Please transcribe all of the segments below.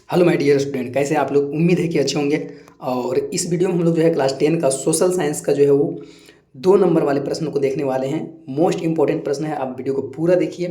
Hello my dear student, कैसे हैं आप लोग। उम्मीद है कि अच्छे होंगे। और इस वीडियो में हम लोग जो है क्लास 10 का सोशल साइंस का जो है वो 2 नंबर वाले प्रश्न को देखने वाले हैं। मोस्ट इंपॉर्टेंट प्रश्न है, आप वीडियो को पूरा देखिए,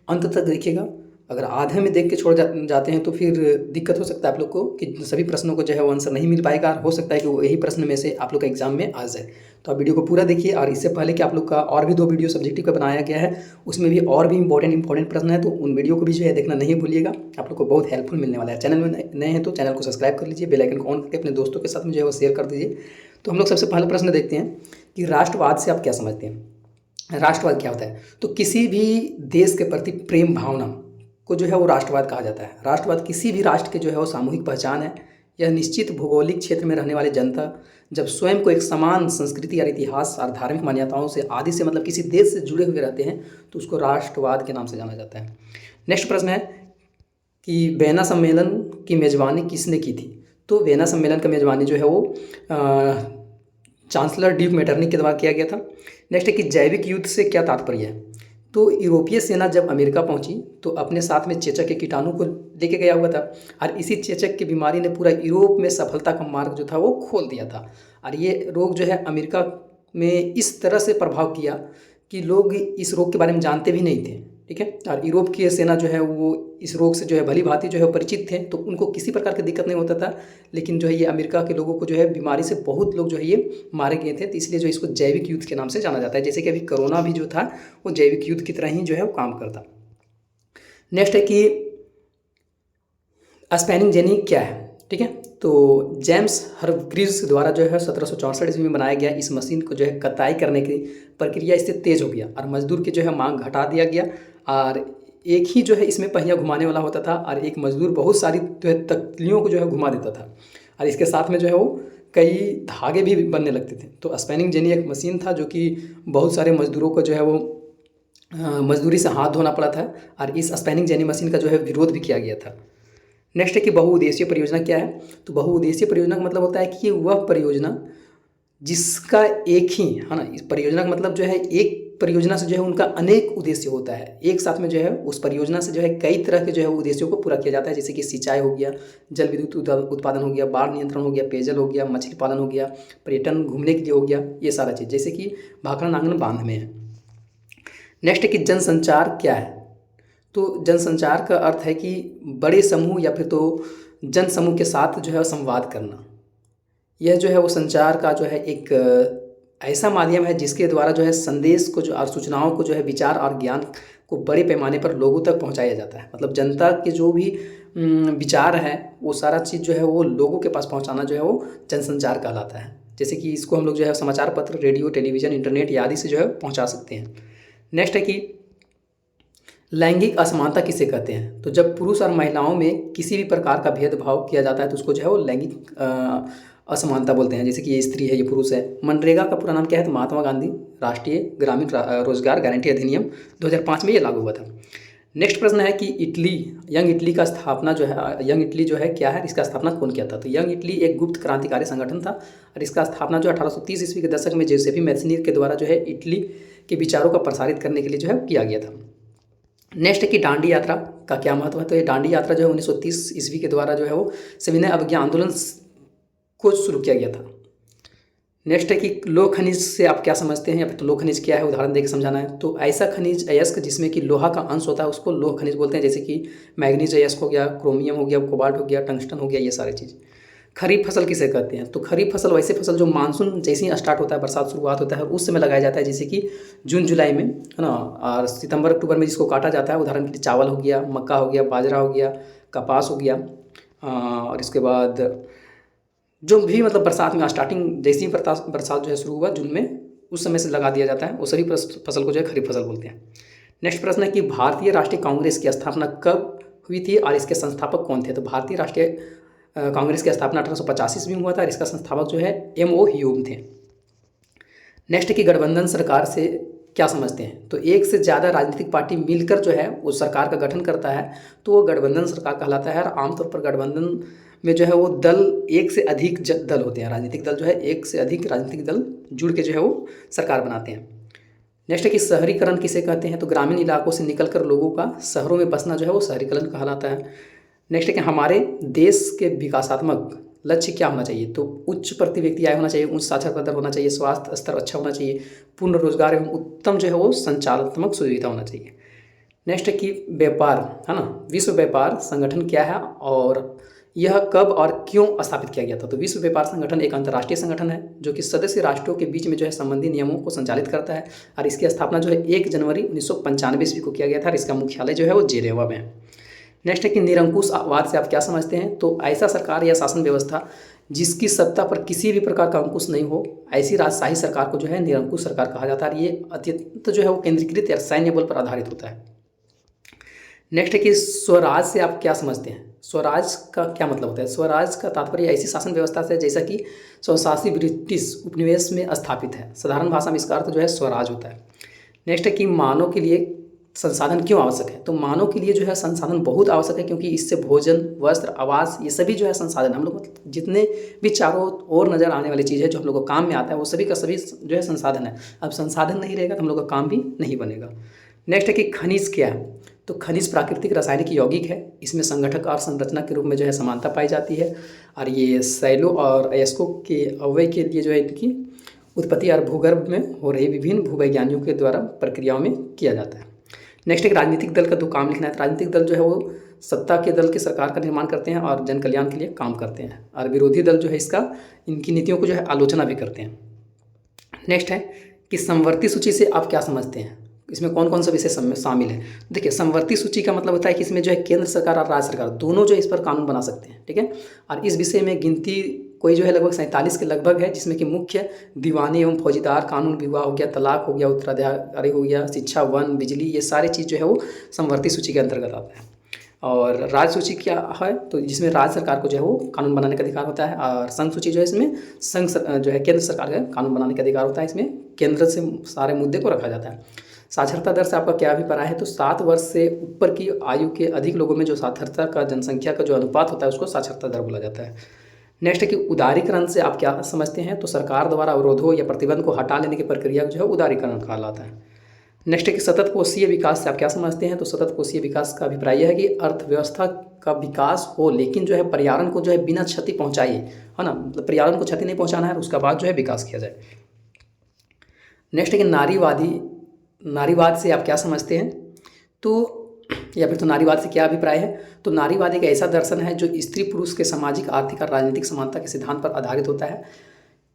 अंत तक देखिएगा। अगर आधे में देख के जाते हैं तो फिर दिक्कत हो सकता है आप लोग को कि सभी प्रश्नों को जो है वो आंसर नहीं मिल पाएगा, और हो सकता है कि वो यही प्रश्न में से आप लोग का एग्जाम में आ जाए। तो आप वीडियो को पूरा देखिए। और इससे पहले कि आप लोग का और भी 2 वीडियो सब्जेक्टिव का बनाया गया है, उसमें भी और भी इंपॉर्टेंट प्रश्न है, तो उन वीडियो को भी जो है देखना नहीं भूलिएगा। आप लोग को बहुत हेल्पफुल मिलने वाला है। चैनल में नए हैं तो चैनल को सब्सक्राइब कर लीजिए, बेल आइकन को ऑन करके अपने दोस्तों के साथ में जो है वो शेयर कर दीजिए। तो हम लोग सबसे पहले प्रश्न देखते हैं कि राष्ट्रवाद से आप क्या समझते हैं। राष्ट्रवाद क्या होता है? तो किसी भी देश के प्रति प्रेम भावना को जो है वो राष्ट्रवाद कहा जाता है। राष्ट्रवाद किसी भी राष्ट्र के जो है वो सामूहिक पहचान है। यह निश्चित भौगोलिक क्षेत्र में रहने वाली जनता जब स्वयं को एक समान संस्कृति और इतिहास और धार्मिक मान्यताओं से आदि से मतलब किसी देश से जुड़े हुए रहते हैं तो उसको राष्ट्रवाद के नाम से जाना जाता है। नेक्स्ट प्रश्न है कि वेना सम्मेलन की मेज़बानी किसने की थी। तो वेना सम्मेलन का मेज़बानी जो है वो चांसलर ड्यूक मेटरनिक के द्वारा किया गया था। नेक्स्ट है कि जैविक युद्ध से क्या तात्पर्य है। तो यूरोपीय सेना जब अमेरिका पहुंची तो अपने साथ में चेचक के कीटाणु को लेके गया हुआ था, और इसी चेचक की बीमारी ने पूरा यूरोप में सफलता का मार्ग जो था वो खोल दिया था। और ये रोग जो है अमेरिका में इस तरह से प्रभाव किया कि लोग इस रोग के बारे में जानते भी नहीं थे। ठीक है, और यूरोप की सेना जो है वो इस रोग से जो है भली भांति जो है परिचित थे, तो उनको किसी प्रकार की दिक्कत नहीं होता था। लेकिन जो है ये अमेरिका के लोगों को जो है बीमारी से बहुत लोग जो है ये मारे गए थे, तो इसलिए जो इसको जैविक युद्ध के नाम से जाना जाता है। जैसे कि अभी कोरोना भी जो था वो जैविक युद्ध की तरह ही जो है वो काम करता। नेक्स्ट है कि स्पेनिंग जेनी क्या है। ठीक है, तो जेम्स हरग्रीव्स द्वारा जो है 1764 ईस्वी में बनाया गया इस मशीन को जो है कताई करने की प्रक्रिया इससे तेज हो गया और मजदूर की जो है मांग घटा दिया गया। और एक ही जो है इसमें पहिया घुमाने वाला होता था, और एक मजदूर बहुत सारी जो है तख्तियों को जो है घुमा देता था, और इसके साथ में जो है वो कई धागे भी बनने लगते थे। तो स्पेनिंग जेनी एक मशीन था जो कि बहुत सारे मजदूरों को जो है वो मजदूरी से हाथ धोना पड़ा था, और इस स्पेनिंग जेनी मशीन का जो है विरोध भी किया गया था। नेक्स्ट है कि बहुउद्देशीय परियोजना क्या है। तो बहुउद्देशीय परियोजना का मतलब होता है कि वह परियोजना जिसका एक ही है ना, इस परियोजना का मतलब जो है एक परियोजना से जो है उनका अनेक उद्देश्य होता है, एक साथ में जो है उस परियोजना से जो है कई तरह के जो है उद्देश्यों को पूरा किया जाता है। जैसे कि सिंचाई हो गया, जल विद्युत उत्पादन हो गया, बाढ़ नियंत्रण हो गया, पेयजल हो गया, मछली पालन हो गया, पर्यटन घूमने के लिए हो गया, ये सारा चीज़ जैसे कि भाखड़ा नांगन बांध में है। नेक्स्ट है कि जनसंचार क्या है। तो जनसंचार का अर्थ है कि बड़े समूह या फिर तो जन समूह के साथ जो है संवाद करना। यह जो है वो संचार का जो है एक ऐसा माध्यम है जिसके द्वारा जो है संदेश को जो और सूचनाओं को जो है विचार और ज्ञान को बड़े पैमाने पर लोगों तक पहुंचाया जाता है। मतलब जनता के जो भी विचार है वो सारा चीज़ जो है वो लोगों के पास पहुंचाना जो है वो जनसंचार कहलाता है। जैसे कि इसको हम लोग जो है समाचार पत्र, रेडियो, टेलीविज़न, इंटरनेट आदि से जो है पहुँचा सकते हैं। नेक्स्ट है कि लैंगिक असमानता किसे कहते हैं। तो जब पुरुष और महिलाओं में किसी भी प्रकार का भेदभाव किया जाता है तो उसको जो है वो लैंगिक असमानता बोलते हैं। जैसे कि ये स्त्री है, ये पुरुष है। मनरेगा का पूरा नाम क्या है? तो महात्मा गांधी राष्ट्रीय ग्रामीण रोजगार गारंटी अधिनियम 2005 में ये लागू हुआ था। नेक्स्ट प्रश्न है कि यंग इटली का स्थापना जो है, यंग इटली जो है क्या है, इसका स्थापना कौन किया था। तो यंग इटली एक गुप्त क्रांतिकारी संगठन था, और इसका स्थापना जो 1830 ईस्वी के दशक में जोसेफी मैथिनी के द्वारा जो है इटली के विचारों को प्रसारित करने के लिए जो है किया गया था। नेक्स्ट है कि दांडी यात्रा का क्या महत्व है। तो ये दांडी यात्रा जो है 1930 ईस्वी के द्वारा जो है वो सविनय अवज्ञा आंदोलन को शुरू किया गया था। नेक्स्ट है कि लोह खनिज से आप क्या समझते हैं, या फिर तो लोह खनिज क्या है, उदाहरण देकर समझाना है। तो ऐसा खनिज अयस्क जिसमें कि लोहा का अंश होता है उसको लोह खनिज बोलते हैं। जैसे कि मैग्नीज अयस्क हो गया, क्रोमियम हो गया, कोबाल्ट हो गया, टंगस्टन हो गया, ये सारी चीज़। खरीफ फसल किसे कहते हैं। तो खरीफ फसल वैसे फसल जो मानसून जैसे ही स्टार्ट होता है, बरसात शुरुआत होता है, उस समय लगाया जाता है। जैसे कि जून जुलाई में, है ना, और सितंबर अक्टूबर में जिसको काटा जाता है। उदाहरण के लिए चावल हो गया, मक्का हो गया, बाजरा हो गया, कपास हो गया। और इसके बाद जो भी मतलब बरसात में स्टार्टिंग जैसे ही बरसात जो है शुरू हुआ जून में, उस समय से लगा दिया जाता है, वो सभी फसल को जो है खरीफ फसल बोलते हैं। नेक्स्ट प्रश्न है कि भारतीय राष्ट्रीय कांग्रेस की स्थापना कब हुई थी और इसके संस्थापक कौन थे। तो भारतीय राष्ट्रीय कांग्रेस की स्थापना 1885 ईस्वी में हुआ था, और इसका संस्थापक जो है M.O. ह्यूम थे। नेक्स्ट की गठबंधन सरकार से क्या समझते हैं। तो एक से ज़्यादा राजनीतिक पार्टी मिलकर जो है वो सरकार का गठन करता है तो वो गठबंधन सरकार कहलाता है। और आमतौर पर गठबंधन में जो है वो दल एक से अधिक दल होते हैं, राजनीतिक दल जो है एक से अधिक राजनीतिक दल जुड़ के जो है वो सरकार बनाते हैं। नेक्स्ट है कि शहरीकरण किसे कहते हैं। तो ग्रामीण इलाकों से निकलकर लोगों का शहरों में बसना जो है वो शहरीकरण कहलाता है। नेक्स्ट है कि हमारे देश के विकासात्मक लक्ष्य क्या होना चाहिए, तो उच्च प्रति व्यक्ति आय होना चाहिए, उच्च साक्षरता दर होना चाहिए, स्वास्थ्य स्तर अच्छा होना चाहिए, पूर्ण रोजगार एवं उत्तम जो है वो संचालनात्मक सुविधा होना चाहिए। नेक्स्ट है कि व्यापार, है ना, विश्व व्यापार संगठन क्या है और यह कब और क्यों स्थापित किया गया था। तो विश्व व्यापार संगठन एक अंतर्राष्ट्रीय संगठन है जो कि सदस्य राष्ट्रों के बीच में जो है संबंधी नियमों को संचालित करता है और इसकी स्थापना जो है 1 जनवरी 1995 ईस्वी को किया गया था और इसका मुख्यालय जो है वो जेनेवा में है। नेक्स्ट है कि निरंकुशवाद से आप क्या समझते हैं, तो ऐसा सरकार या शासन व्यवस्था जिसकी सत्ता पर किसी भी प्रकार का अंकुश नहीं हो, ऐसी राजशाही सरकार को जो है निरंकुश सरकार कहा जाता है और ये अत्यंत जो है वो केंद्रीकृत या सैन्य बल पर आधारित होता है। नेक्स्ट है कि स्वराज से आप क्या समझते हैं, स्वराज का क्या मतलब होता है। स्वराज का तात्पर्य ऐसी शासन व्यवस्था से जैसा कि स्वशासी ब्रिटिश उपनिवेश में स्थापित है। साधारण भाषा में इसका अर्थ जो है स्वराज होता है। नेक्स्ट है कि मानव के लिए संसाधन क्यों आवश्यक है, तो मानव के लिए जो है संसाधन बहुत आवश्यक है क्योंकि इससे भोजन, वस्त्र, आवास, ये सभी जो है संसाधन हम लोग जितने भी चारों ओर नज़र आने वाली चीज़ है जो हम लोग को काम में आता है वो सभी का सभी जो है संसाधन है। अब संसाधन नहीं रहेगा तो हम लोग का काम भी नहीं बनेगा। नेक्स्ट है कि खनिज क्या है, तो खनिज प्राकृतिक, रासायनिक, यौगिक है। इसमें संगठक और संरचना के रूप में जो है समानता पाई जाती है और ये शैलों और अयस्कों के अवयव के लिए जो है इनकी उत्पत्ति और भूगर्भ में हो रही विभिन्न भूवैज्ञानिकों के द्वारा प्रक्रियाओं में किया जाता है। नेक्स्ट एक राजनीतिक दल का तो काम लिखना है। राजनीतिक दल जो है वो सत्ता के दल की सरकार का निर्माण करते हैं और जन कल्याण के लिए काम करते हैं और विरोधी दल जो है इसका इनकी नीतियों को जो है आलोचना भी करते हैं। नेक्स्ट है कि समवर्ती सूची से आप क्या समझते हैं, इसमें कौन कौन सा विषय शामिल है। देखिए समवर्ती सूची का मतलब होता है कि इसमें जो है केंद्र सरकार और राज्य सरकार दोनों जो है इस पर कानून बना सकते हैं, ठीक है। और इस विषय में गिनती कोई जो है लगभग 47 के लगभग है, जिसमें कि मुख्य दीवानी एवं फौजीदार कानून, विवाह हो गया, तलाक हो गया, उत्तराधिकारी हो गया, शिक्षा, वन, बिजली, ये सारे चीज़ जो है वो समवर्ती सूची के अंतर्गत आता है। और राज्य सूची क्या है, तो जिसमें राज्य सरकार को जो है वो कानून बनाने का अधिकार होता है और संघ सूची जो है इसमें संघ जो है केंद्र सरकार का कानून बनाने का अधिकार होता है। इसमें केंद्र से सारे मुद्दे को रखा जाता है। साक्षरता दर से आपका क्या अभिप्राय है, तो 7 वर्ष से ऊपर की आयु के अधिक लोगों में जो साक्षरता का जनसंख्या का जो अनुपात होता है उसको साक्षरता दर बोला जाता है। नेक्स्ट है कि उदारीकरण से आप क्या समझते हैं, तो सरकार द्वारा अवरोधों या प्रतिबंध को हटा लेने की प्रक्रिया जो है उदारीकरण कहलाता है। नेक्स्ट है कि सतत कोषीय विकास से आप क्या समझते हैं, तो सतत कोषीय विकास का अभिप्राय यह है कि अर्थव्यवस्था का विकास हो लेकिन जो है पर्यावरण को जो है बिना क्षति पहुँचाए, है ना, मतलब पर्यावरण को क्षति नहीं पहुँचाना है, उसका बाद जो है विकास किया जाए। नेक्स्ट है कि नारीवाद से आप क्या समझते हैं, तो या फिर तो नारीवाद से क्या अभिप्राय है, तो नारीवाद एक ऐसा दर्शन है जो स्त्री पुरुष के सामाजिक, आर्थिक और राजनीतिक समानता के सिद्धांत पर आधारित होता है।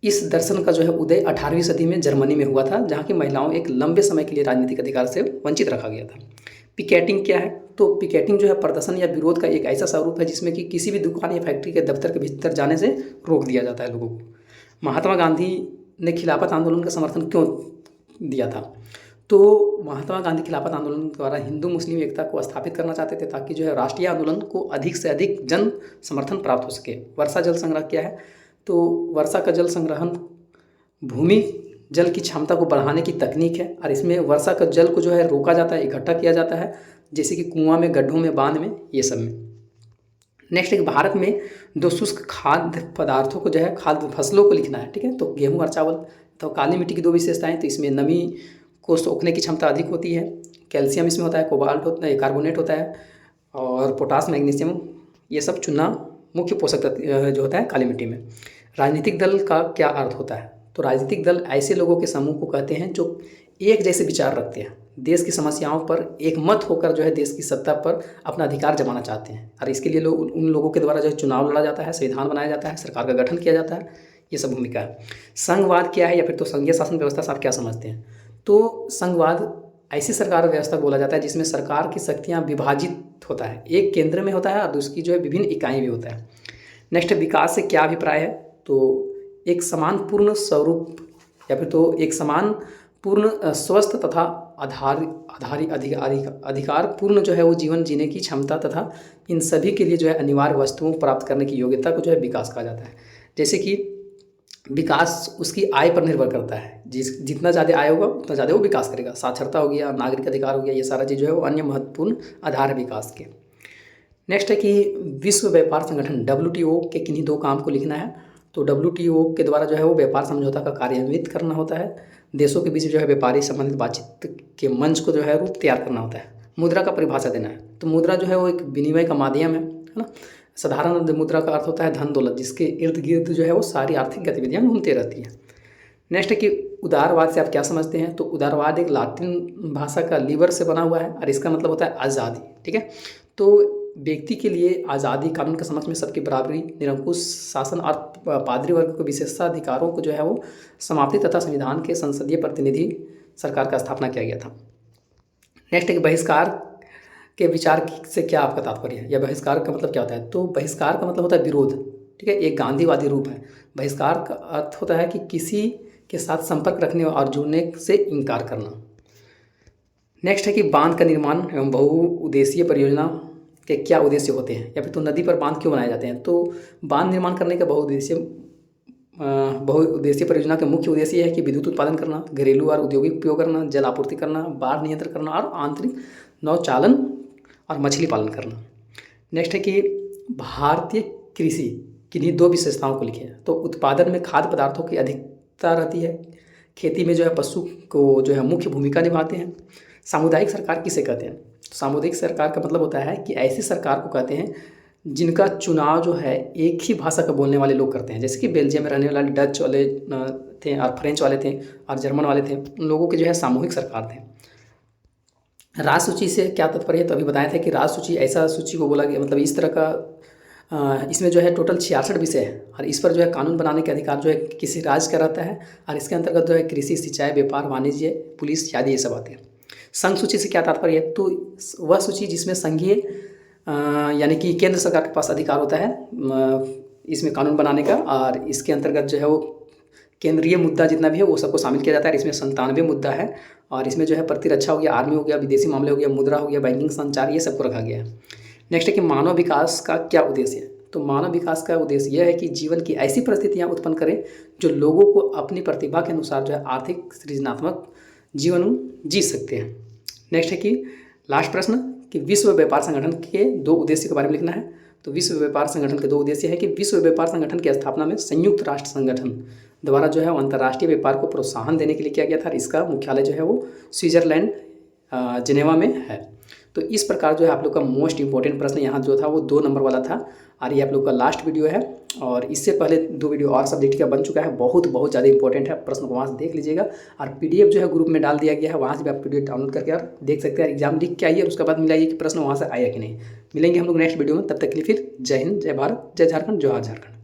इस दर्शन का जो है उदय 18वीं सदी में जर्मनी में हुआ था, जहाँ की महिलाओं एक लंबे समय के लिए राजनीतिक अधिकार से वंचित रखा गया था। पिकेटिंग क्या है, तो पिकेटिंग जो है प्रदर्शन या विरोध का एक ऐसा स्वरूप है जिसमें कि किसी भी दुकान या फैक्ट्री के दफ्तर के भीतर जाने से रोक दिया जाता है लोगों को। महात्मा गांधी ने खिलाफत आंदोलन का समर्थन क्यों दिया था, तो महात्मा गांधी खिलाफत आंदोलन द्वारा हिंदू मुस्लिम एकता को स्थापित करना चाहते थे ताकि जो है राष्ट्रीय आंदोलन को अधिक से अधिक जन समर्थन प्राप्त हो सके। वर्षा जल संग्रह क्या है, तो वर्षा का जल संग्रहण भूमि जल की क्षमता को बढ़ाने की तकनीक है और इसमें वर्षा का जल को जो है रोका जाता है, इकट्ठा किया जाता है, जैसे कि कुआं में, गड्ढों में, बांध में, ये सब में। नेक्स्ट एक भारत में 2 शुष्क खाद्य पदार्थों को जो है खाद्य फसलों को लिखना है, ठीक है। तो गेहूँ और चावल। तो काली मिट्टी की 2 विशेषताएं, तो इसमें नमी को सोखने की क्षमता अधिक होती है, कैल्शियम इसमें होता है, कोबाल्ट होता है, कार्बोनेट होता है और पोटास, मैग्नीशियम, ये सब चुना मुख्य पोषक तत्व जो होता है काली मिट्टी में। राजनीतिक दल का क्या अर्थ होता है, तो राजनीतिक दल ऐसे लोगों के समूह को कहते हैं जो एक जैसे विचार रखते हैं, देश की समस्याओं पर एक मत होकर जो है देश की सत्ता पर अपना अधिकार जमाना चाहते हैं और इसके लिए उन लोगों के द्वारा जो है चुनाव लड़ा जाता है, संविधान बनाया जाता है, सरकार का गठन किया जाता है, ये सब भूमिका है। संघवाद क्या है या फिर तो संघीय शासन व्यवस्था से आप क्या समझते हैं, तो संघवाद ऐसी सरकार व्यवस्था बोला जाता है जिसमें सरकार की शक्तियाँ विभाजित होता है, एक केंद्र में होता है और दूसरी जो है विभिन्न इकाई भी होता है। नेक्स्ट विकास से क्या अभिप्राय है, तो एक समान पूर्ण स्वरूप या फिर तो एक समान पूर्ण स्वस्थ तथा अधिकार पूर्ण जो है वो जीवन जीने की क्षमता तथा इन सभी के लिए जो है अनिवार्य वस्तुओं प्राप्त करने की योग्यता को जो है विकास कहा जाता है। जैसे कि विकास उसकी आय पर निर्भर करता है, जितना ज़्यादा आय होगा उतना ज़्यादा वो विकास करेगा। साक्षरता हो गया, नागरिक अधिकार हो गया, ये सारा चीज़ जो है वो अन्य महत्वपूर्ण आधार है विकास के। नेक्स्ट है कि विश्व व्यापार संगठन WTO के किन्हीं 2 काम को लिखना है, तो WTO के द्वारा जो है वो व्यापार समझौता का कार्यान्वित करना होता है, देशों के बीच जो है व्यापारी संबंधित बातचीत के मंच को जो है रूप तैयार करना होता है। मुद्रा का परिभाषा देना है, तो मुद्रा जो है वो एक विनिमय का माध्यम है है ना। साधारण मुद्रा का अर्थ होता है धन दौलत, जिसके इर्द गिर्द जो है वो सारी आर्थिक गतिविधियाँ घूमती रहती हैं। नेक्स्ट है कि उदारवाद से आप क्या समझते हैं, तो उदारवाद एक लातिन भाषा का लीवर से बना हुआ है और इसका मतलब होता है आज़ादी, ठीक है। तो व्यक्ति के लिए आज़ादी, कानून के समक्ष में सबकी बराबरी, निरंकुश शासन और पादरी वर्ग को विशेषाधिकारों को जो है वो समाप्ति तथा संविधान के संसदीय प्रतिनिधि सरकार का स्थापना किया गया था। नेक्स्ट है कि बहिष्कार के विचार से क्या आपका तात्पर्य है, या बहिष्कार का मतलब क्या होता है, तो बहिष्कार का मतलब होता है विरोध, ठीक है, एक गांधीवादी रूप है। बहिष्कार का अर्थ होता है कि किसी के साथ संपर्क रखने और जुड़ने से इनकार करना। नेक्स्ट है कि बांध का निर्माण एवं बहुउद्देशीय परियोजना के क्या उद्देश्य होते हैं, या फिर तो नदी पर बांध क्यों बनाए जाते हैं। तो बांध निर्माण करने का बहुउद्देशीय परियोजना का मुख्य उद्देश्य है कि विद्युत उत्पादन करना, घरेलू और औद्योगिक उपयोग करना, जल आपूर्ति करना, बाढ़ नियंत्रण करना और आंतरिक नौचालन और मछली पालन करना। नेक्स्ट है कि भारतीय कृषि किन्हीं दो विशेषताओं को लिखें, तो उत्पादन में खाद्य पदार्थों की अधिकता रहती है, खेती में जो है पशु को जो है मुख्य भूमिका निभाते हैं। सामुदायिक सरकार किसे कहते हैं, सामुदायिक सरकार का मतलब होता है कि ऐसी सरकार को कहते हैं जिनका चुनाव जो है एक ही भाषा का बोलने वाले लोग करते हैं, जैसे कि बेल्जियम में रहने वाले डच वाले थे और फ्रेंच वाले थे और जर्मन वाले थे, उन लोगों के जो है सामूहिक सरकार थे। राज सूची से क्या तात्पर्य है, तो अभी बताए थे कि राज सूची ऐसा सूची को बोला गया, मतलब इस तरह का इसमें जो है टोटल 66 विषय है और इस पर जो है कानून बनाने के अधिकार जो है किसी राज्य का रहता है और इसके अंतर्गत जो है कृषि, सिंचाई, व्यापार, वाणिज्य, पुलिस आदि ये सब आते हैं। संघ सूची से क्या तात्पर्य है, तो वह सूची जिसमें संघीय यानी कि केंद्र सरकार के पास अधिकार होता है इसमें कानून बनाने का, और इसके अंतर्गत जो है वो केंद्रीय मुद्दा जितना भी है वो सबको शामिल किया जाता है। इसमें 97 मुद्दा है और इसमें जो है प्रतिरक्षा हो गया, आर्मी हो गया, विदेशी मामले हो गया, मुद्रा हो गया, बैंकिंग, संचार, ये सबको रखा गया है। नेक्स्ट है कि मानव विकास का क्या उद्देश्य है, तो मानव विकास का उद्देश्य यह है कि जीवन की ऐसी परिस्थितियाँ उत्पन्न करें जो लोगों को अपनी प्रतिभा के अनुसार जो है आर्थिक सृजनात्मक जीवन जी सकते हैं। नेक्स्ट है कि लास्ट प्रश्न कि विश्व व्यापार संगठन के दो उद्देश्य के बारे में लिखना है, तो विश्व व्यापार संगठन के दो उद्देश्य है कि विश्व व्यापार संगठन की स्थापना में संयुक्त राष्ट्र संगठन द्वारा जो है वो अंतर्राष्ट्रीय व्यापार को प्रोत्साहन देने के लिए किया गया था और इसका मुख्यालय जो है वो स्विट्जरलैंड जिनेवा में है। तो इस प्रकार जो है आप लोग का मोस्ट इंपॉर्टेंट प्रश्न यहाँ जो था वो 2 नंबर वाला था और ये आप लोग का लास्ट वीडियो है और इससे पहले 2 वीडियो और सब्जेक्ट का बन चुका है, बहुत ज़्यादा इंपॉर्टेंट है, प्रश्न को वहाँ से देख लीजिएगा। और पीडीएफ जो है ग्रुप में डाल दिया गया है, वहाँ से भी आप पीडीएफ डाउनलोड करके और देख सकते हैं, एग्जाम लिख के आइए और उसके बाद मिलाइए कि प्रश्न वहाँ से आया कि नहीं। मिलेंगे हम लोग नेक्स्ट वीडियो में, तब तक के लिए फिर जय हिंद, जय भारत, जय झारखंड, जोहार झारखंड।